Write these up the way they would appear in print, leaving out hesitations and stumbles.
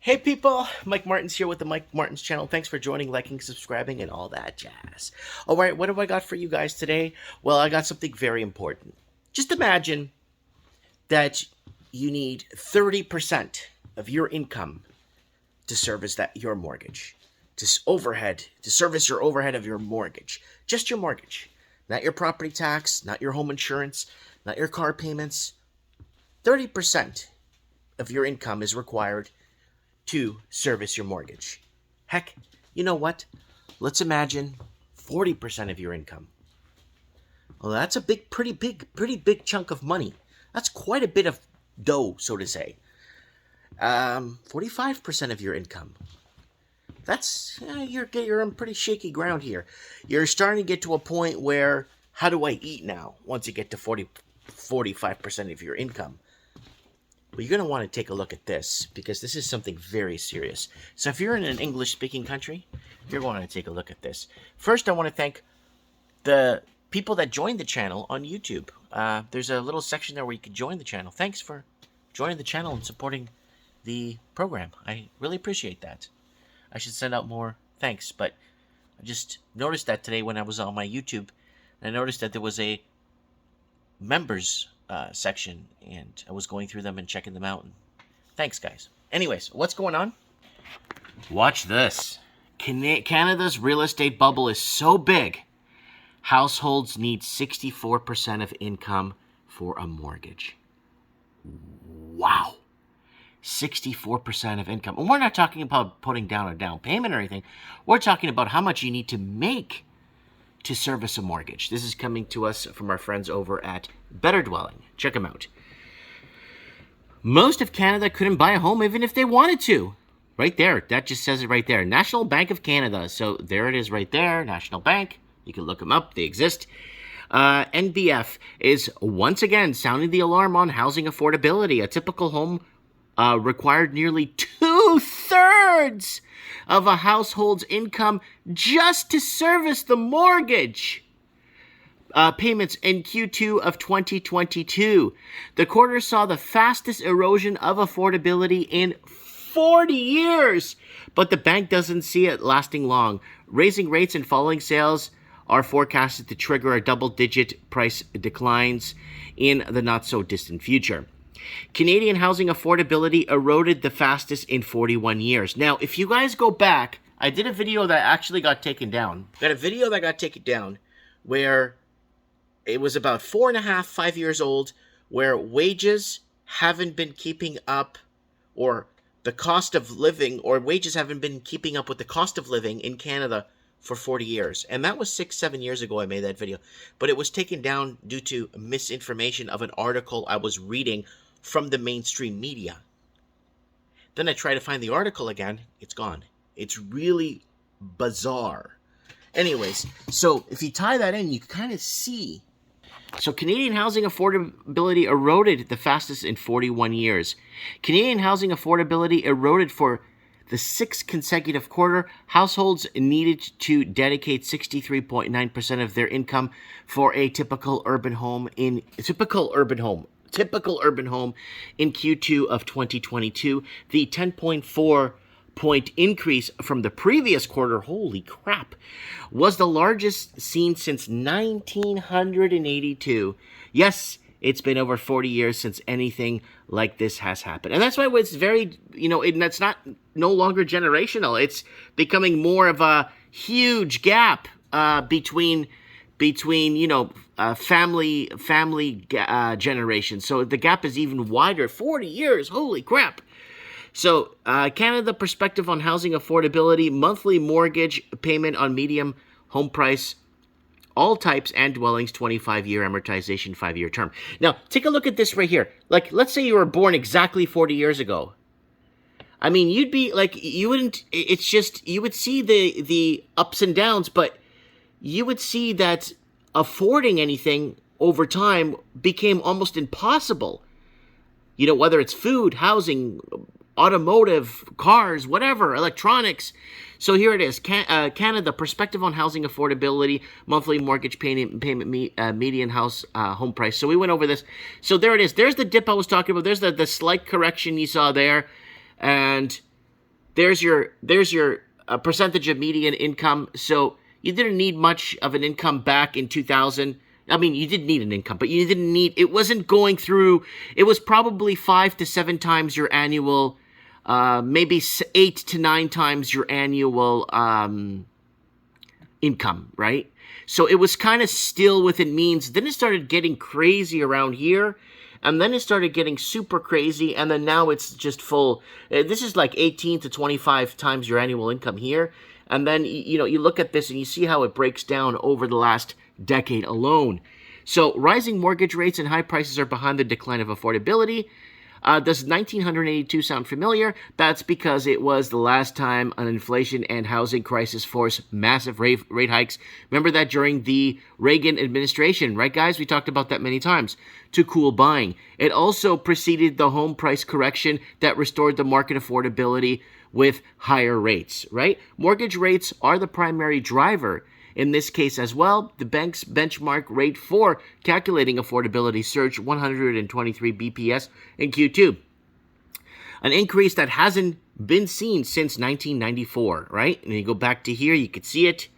Hey people, Mike Martin's here with the Mike Martin's channel. Thanks for joining, liking, subscribing, and all that jazz. All right, what have I got for you guys today? Well, I got something very important. Just imagine that you need 30% of your income to service your mortgage, to service your overhead of your mortgage. Just your mortgage, not your property tax, not your home insurance, not your car payments. 30% of your income is required to service your mortgage. Heck, you know what? Let's imagine 40% of your income. Well, that's a pretty big chunk of money. That's quite a bit of dough, so to say. 45% of your income. That's you're on pretty shaky ground here. You're starting to get to a point where how do I eat now? Once you get to 45% of your income. Well, you're going to want to take a look at this because this is something very serious. So if you're in an English-speaking country, you're going to take a look at this. First, I want to thank the people that joined the channel on YouTube. There's a little section there where you can join the channel. Thanks for joining the channel and supporting the program. I really appreciate that. I should send out more thanks, but I just noticed that today when I was on my YouTube, I noticed that there was a members section, and I was going through them and checking them out. And thanks, guys. Anyways, what's going on? Watch this. Canada's real estate bubble is so big, households need 64% of income for a mortgage. Wow. 64% of income. And we're not talking about putting down a down payment or anything. We're talking about how much you need to make to service a mortgage. This is coming to us from our friends over at Better Dwelling. Check them out. Most of Canada couldn't buy a home even if they wanted to. Right there. That just says it right there. National Bank of Canada. So there it is right there. National Bank. You can look them up. They exist. NBF is once again sounding the alarm on housing affordability. A typical home required nearly 2/3 of a household's income just to service the mortgage payments in Q2 of 2022. The quarter saw the fastest erosion of affordability in 40 years, but the bank doesn't see it lasting long. Raising rates and falling sales are forecasted to trigger a double-digit price declines in the not-so-distant future. Canadian housing affordability eroded the fastest in 41 years. Now, if you guys go back, I did a video that actually got taken down. Got a video that got taken down where it was about 4.5, 5 years old, where wages haven't been keeping up, or the cost of living, or wages haven't been keeping up with the cost of living in Canada for 40 years. And that was 6, 7 years ago I made that video. But it was taken down due to misinformation of an article I was reading from the mainstream media. Then I try to find the article again. It's gone. It's really bizarre. Anyways, so if you tie that in, you can kind of see. So Canadian housing affordability eroded the fastest in 41 years. Canadian housing affordability eroded for the 6th consecutive quarter. Households needed to dedicate 63.9% of their income for a typical urban home in Q2 of 2022. The 10.4-point increase from the previous quarter, holy crap, was the largest seen since 1982. Yes, it's been over 40 years since anything like this has happened. And that's why it's very, that's no longer generational. It's becoming more of a huge gap between family generations. So the gap is even wider. 40 years, holy crap. So Canada perspective on housing affordability, monthly mortgage payment on medium home price, all types and dwellings, 25-year amortization, 5-year term. Now, take a look at this right here. Like, let's say you were born exactly 40 years ago. I mean, you'd be like, you wouldn't, it's just, you would see the ups and downs, but you would see that affording anything over time became almost impossible. Whether it's food, housing, automotive, cars, whatever, electronics. So here it is. Canada, perspective on housing affordability, monthly mortgage payment, median house home price. So we went over this. So there it is. There's the dip I was talking about. There's the slight correction you saw there. And there's your percentage of median income. So you didn't need much of an income back in 2000. I mean, you did need an income, but you didn't need, it wasn't going through, it was probably 5 to 7 times your annual, maybe 8 to 9 times your annual income, right? So it was kind of still within means. Then it started getting crazy around here, and then it started getting super crazy, and then now it's just full. This is like 18 to 25 times your annual income here. And then, you know, you look at this and you see how it breaks down over the last decade alone. So rising mortgage rates and high prices are behind the decline of affordability. Does 1982 sound familiar? That's because it was the last time an inflation and housing crisis forced massive rate hikes. Remember that during the Reagan administration, right, guys? We talked about that many times, to cool buying. It also preceded the home price correction that restored the market affordability with higher rates, right? Mortgage rates are the primary driver in this case as well. The bank's benchmark rate for calculating affordability surged 123 BPS in Q2, an increase that hasn't been seen since 1994, right? And you go back to here, you could see it.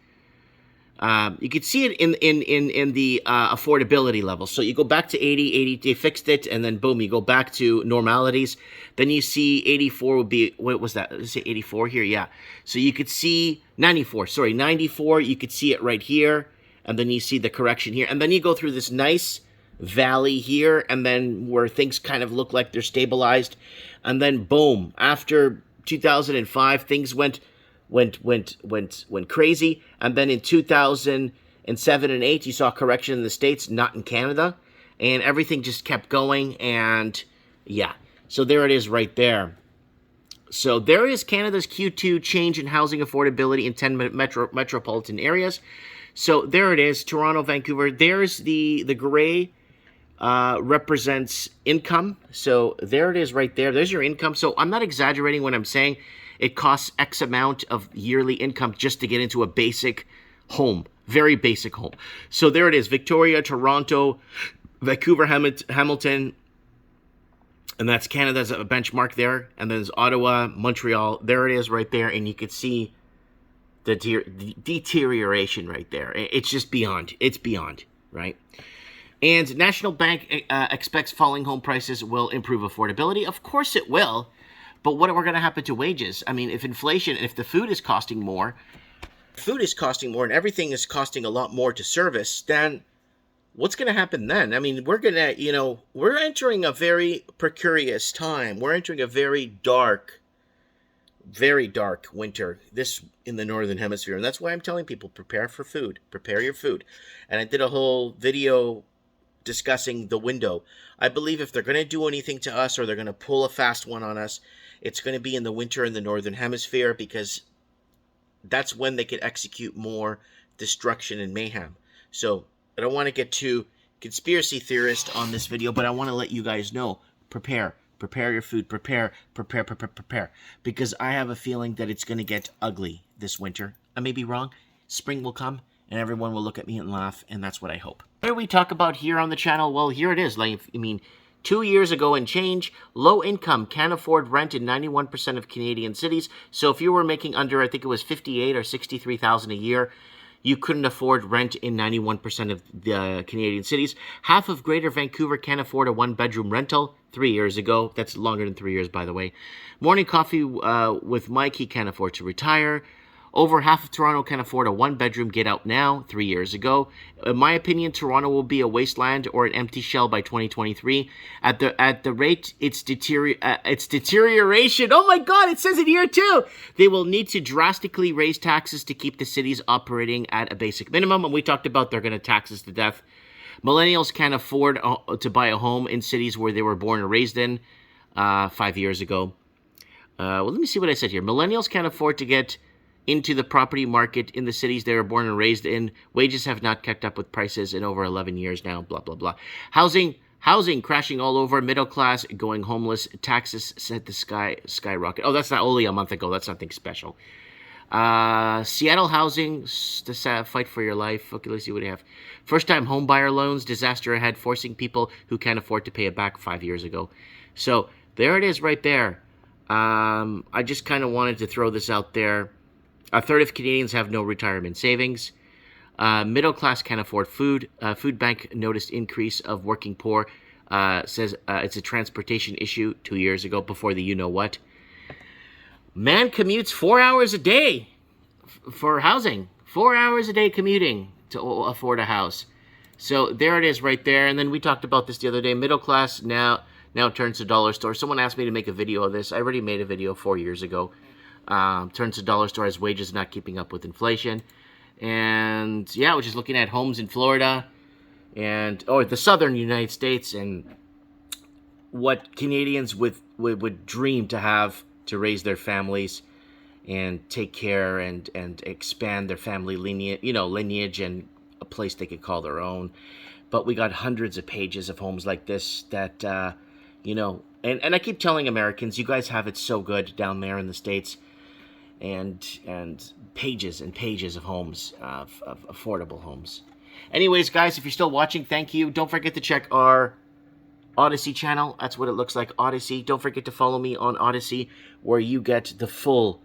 You could see it in the affordability level. So you go back to 80, they fixed it, and then boom, you go back to normalities. Then you see 84 would be, what was that? Let's say 84 here, yeah. So you could see 94, you could see it right here, and then you see the correction here. And then you go through this nice valley here, and then where things kind of look like they're stabilized. And then boom, after 2005, things went crazy. And then in 2007 and 8, you saw correction in the States, not in Canada. And everything just kept going. And yeah, so there it is right there. So there is Canada's Q2 change in housing affordability in 10 metropolitan areas. So there it is, Toronto, Vancouver. There's the gray represents income. So there it is right there. There's your income. So I'm not exaggerating when I'm saying it costs X amount of yearly income just to get into a basic home, very basic home. So there it is, Victoria, Toronto, Vancouver, Hamilton, and that's Canada's benchmark there. And then there's Ottawa, Montreal. There it is right there, and you could see the deterioration right there. It's just beyond. It's beyond, right? And National Bank expects falling home prices will improve affordability. Of course it will. But what are going to happen to wages? I mean, if inflation, if the food is costing more, and everything is costing a lot more to service, then what's going to happen then? I mean, we're entering a very precarious time. We're entering a very dark winter, this in the Northern Hemisphere. And that's why I'm telling people, prepare for food, prepare your food. And I did a whole video discussing the window. I believe if they're going to do anything to us, or they're going to pull a fast one on us, it's going to be in the winter in the Northern Hemisphere, because that's when they can execute more destruction and mayhem. So I don't want to get too conspiracy theorist on this video, but I want to let you guys know, prepare your food, prepare, because I have a feeling that it's going to get ugly this winter. I may be wrong. Spring will come, and everyone will look at me and laugh, and that's what I hope. What do we talk about here on the channel? Well, here it is. 2 years ago and change, low income can't afford rent in 91% of Canadian cities. So if you were making under, I think it was 58 or 63,000 a year, you couldn't afford rent in 91% of the Canadian cities. Half of Greater Vancouver can't afford a one-bedroom rental 3 years ago. That's longer than 3 years, by the way. Morning coffee with Mike, he can't afford to retire. Over half of Toronto can afford a one-bedroom get out now 3 years ago. In my opinion, Toronto will be a wasteland or an empty shell by 2023. At the rate it's deterioration. Oh my God, it says it here too. They will need to drastically raise taxes to keep the cities operating at a basic minimum. And we talked about they're going to tax us to death. Millennials can't afford to buy a home in cities where they were born and raised in 5 years ago. Well, let me see what I said here. Millennials can't afford to get into the property market in the cities they were born and raised in. Wages have not kept up with prices in over 11 years now, blah, blah, blah. Housing crashing all over, middle class going homeless, taxes set to skyrocket. Oh, that's not only a month ago. That's nothing special. Seattle housing, the fight for your life. Okay, let's see what we have. First-time home buyer loans, disaster ahead, forcing people who can't afford to pay it back 5 years ago. So there it is right there. I just kind of wanted to throw this out there. A third of Canadians have no retirement savings. Middle class can't afford food. Food Bank noticed increase of working poor. Says it's a transportation issue 2 years ago before the you-know-what. Man commutes 4 hours a day for housing. 4 hours a day commuting to afford a house. So there it is right there. And then we talked about this the other day. Middle class now turns to dollar store. Someone asked me to make a video of this. I already made a video 4 years ago. Turns to dollar store as wages not keeping up with inflation. And yeah, we're just looking at homes in Florida and the southern United States, and what Canadians would dream to have to raise their families and take care and expand their family lineage and a place they could call their own. But we got hundreds of pages of homes like this that, and I keep telling Americans, you guys have it so good down there in the States, and pages and pages of homes, of affordable homes. Anyways, guys, if you're still watching, thank you. Don't forget to check our Odyssey channel. That's what it looks like, Odyssey. Don't forget to follow me on Odyssey, where you get the full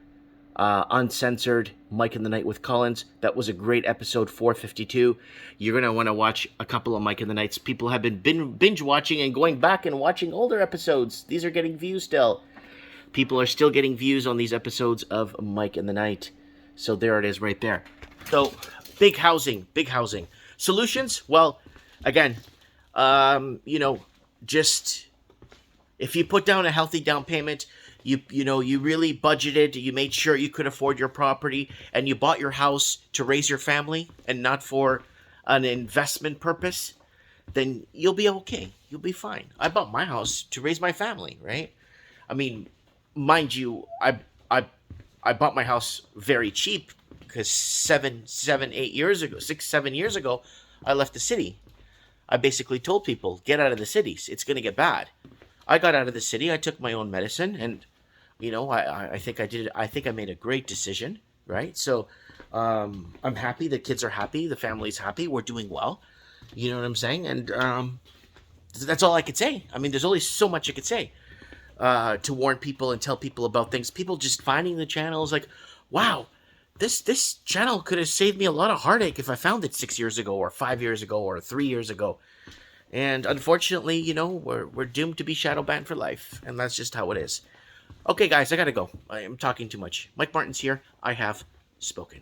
uncensored Mike in the Night with Collins. That was a great episode 452. You're going to want to watch a couple of Mike in the Nights. People have been binge watching and going back and watching older episodes. These are getting views still. People are still getting views on these episodes of Mike in the Night. So there it is right there. So big housing. Solutions? Well, again, just if you put down a healthy down payment, you really budgeted, you made sure you could afford your property, and you bought your house to raise your family and not for an investment purpose, then you'll be okay. You'll be fine. I bought my house to raise my family, right? I mean, mind you, I bought my house very cheap because 7 years ago, I left the city. I basically told people, get out of the cities. It's going to get bad. I got out of the city. I took my own medicine, and I think I did. I think I made a great decision, right? So I'm happy. The kids are happy. The family's happy. We're doing well. You know what I'm saying? And that's all I could say. I mean, there's only so much I could say to warn people and tell people about things. People just finding the channel is like, wow, this channel could have saved me a lot of heartache if I found it 6 years ago or 5 years ago or 3 years ago. And unfortunately, we're doomed to be shadow banned for life. And that's just how it is. Okay, guys, I gotta go. I am talking too much. Mike Martin's here. I have spoken.